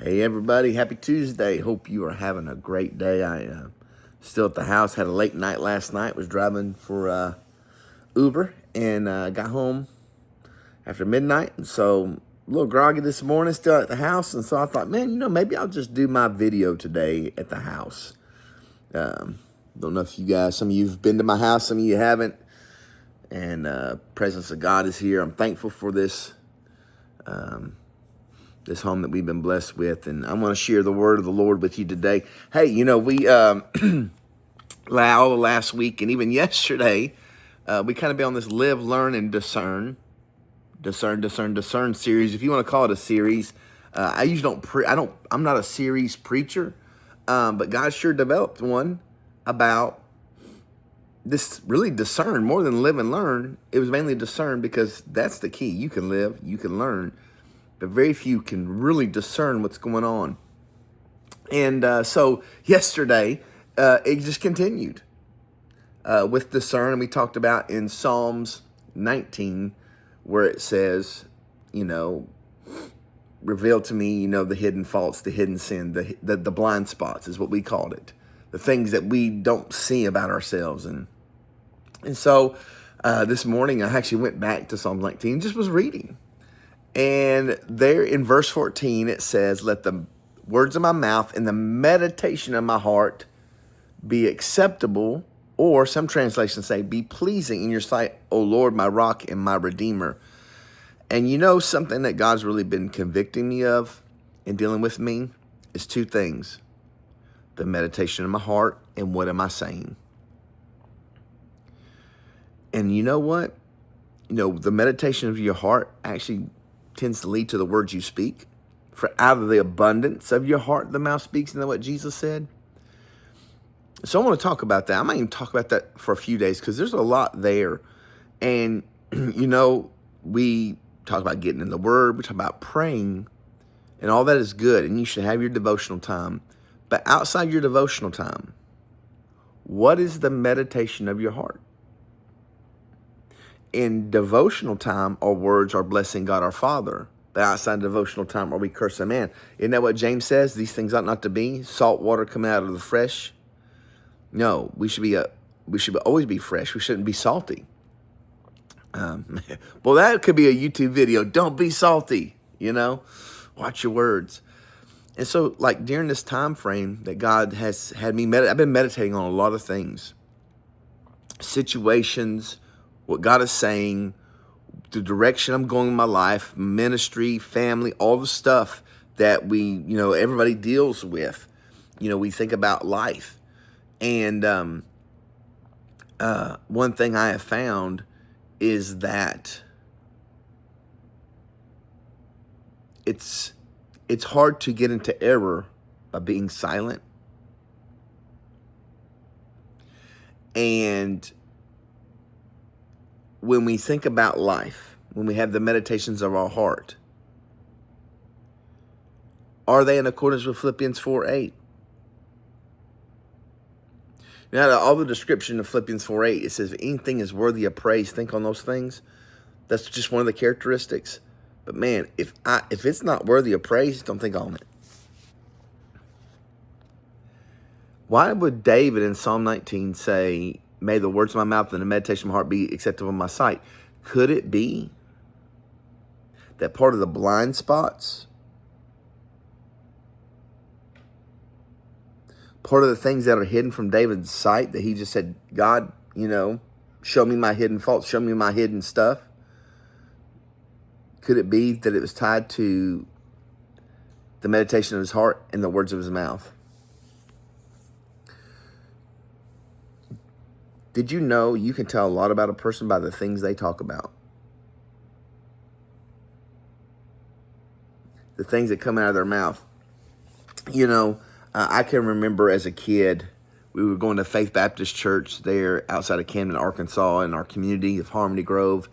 Hey everybody, happy Tuesday. Hope you are having a great day. I still at the house, had a late night last night, was driving for Uber and got home after midnight. And so a little groggy this morning, still at the house. And so I thought, man, maybe I'll just do my video today at the house. Don't know if you guys, some of you have been to my house, some of you haven't. And presence of God is here. I'm thankful for this home that we've been blessed with. And I want to share the word of the Lord with you today. Hey, we all last week and even yesterday, we kind of been on this live, learn, and discern series. If you want to call it a series, I usually I'm not a series preacher, but God sure developed one about this really discern more than live and learn. It was mainly discern because that's the key. You can live, you can learn, but very few can really discern what's going on. And so yesterday, it just continued with discern. And we talked about in Psalms 19, where it says, reveal to me, the hidden faults, the hidden sin, the blind spots is what we called it. The things that we don't see about ourselves. And so this morning, I actually went back to Psalm 19, just was reading. And there in verse 14, it says, let the words of my mouth and the meditation of my heart be acceptable, or some translations say, be pleasing in your sight, O Lord, my rock and my redeemer. And something that God's really been convicting me of and dealing with me is two things: the meditation of my heart and what am I saying? And you know what? The meditation of your heart actually tends to lead to the words you speak. For out of the abundance of your heart, the mouth speaks. Isn't that what Jesus said? So I want to talk about that. I might even talk about that for a few days because there's a lot there. And, we talk about getting in the Word. We talk about praying. And all that is good. And you should have your devotional time. But outside your devotional time, what is the meditation of your heart? In devotional time, our words are blessing God our Father. But outside devotional time, are we cursing man? Isn't that what James says? These things ought not to be. Salt water coming out of the fresh. No, we should always be fresh. We shouldn't be salty. Well, that could be a YouTube video. Don't be salty. Watch your words. And so, like during this time frame that God has had me I've been meditating on a lot of things, situations, what God is saying, the direction I'm going in my life, ministry, family, all the stuff that we, everybody deals with. We think about life. And one thing I have found is that it's hard to get into error by being silent. And when we think about life, when we have the meditations of our heart, are they in accordance with Philippians 4:8? Now, all the description of Philippians 4:8, it says, if anything is worthy of praise, think on those things. That's just one of the characteristics. But man, if it's not worthy of praise, don't think on it. Why would David in Psalm 19 say, may the words of my mouth and the meditation of my heart be acceptable in my sight? Could it be that part of the blind spots, part of the things that are hidden from David's sight, that he just said, God, show me my hidden faults, show me my hidden stuff? Could it be that it was tied to the meditation of his heart and the words of his mouth? Did you know you can tell a lot about a person by the things they talk about? The things that come out of their mouth. I can remember as a kid, we were going to Faith Baptist Church there outside of Camden, Arkansas, in our community of Harmony Grove.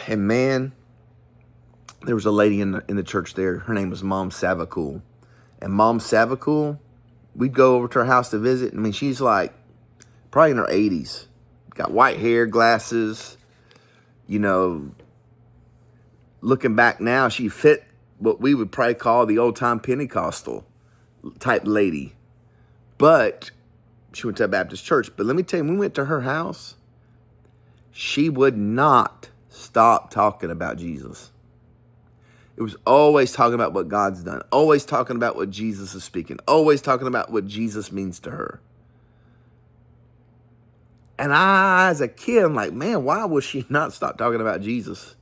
And man, there was a lady in the church there. Her name was Mom Savacool. And Mom Savacool, we'd go over to her house to visit. I mean, she's like probably in her 80s. Got white hair, glasses. Looking back now, she fit what we would probably call the old time Pentecostal type lady. But she went to a Baptist church. But let me tell you, when we went to her house, she would not stop talking about Jesus. It was always talking about what God's done, always talking about what Jesus is speaking, always talking about what Jesus means to her. And I, as a kid, I'm like, man, why will she not stop talking about Jesus?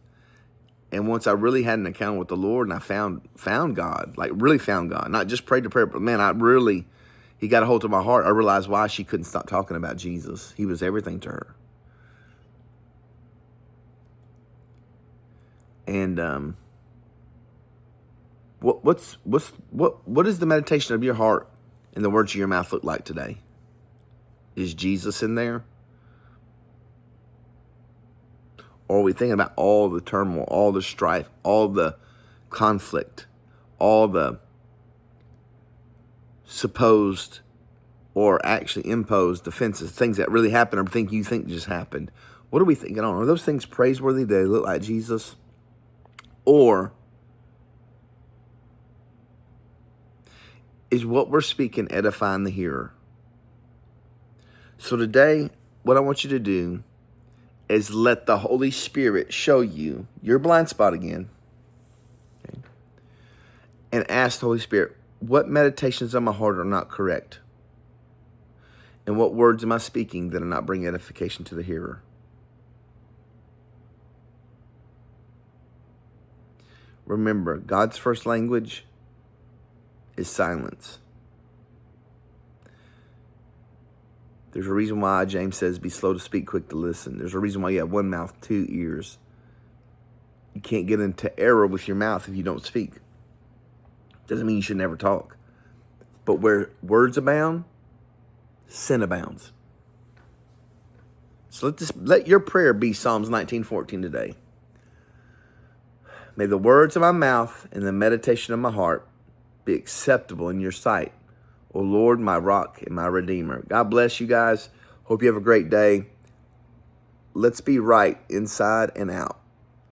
And once I really had an encounter with the Lord and I found God, like really found God, not just prayed the prayer, but man, He got a hold of my heart. I realized why she couldn't stop talking about Jesus. He was everything to her. And what does the meditation of your heart and the words of your mouth look like today? Is Jesus in there? Or are we thinking about all the turmoil, all the strife, all the conflict, all the supposed or actually imposed offenses, things that really happened or things you think just happened? What are we thinking on? Are those things praiseworthy? Do they look like Jesus? Or is what we're speaking edifying the hearer? So today, what I want you to do is let the Holy Spirit show you your blind spot again. Okay? And ask the Holy Spirit, what meditations of my heart are not correct? And what words am I speaking that are not bringing edification to the hearer? Remember, God's first language is silence. There's a reason why James says, be slow to speak, quick to listen. There's a reason why you have one mouth, two ears. You can't get into error with your mouth if you don't speak. Doesn't mean you should never talk. But where words abound, sin abounds. So let your prayer be Psalms 19:14 today. May the words of my mouth and the meditation of my heart be acceptable in your sight, O Lord, my rock and my redeemer. God bless you guys. Hope you have a great day. Let's be right inside and out.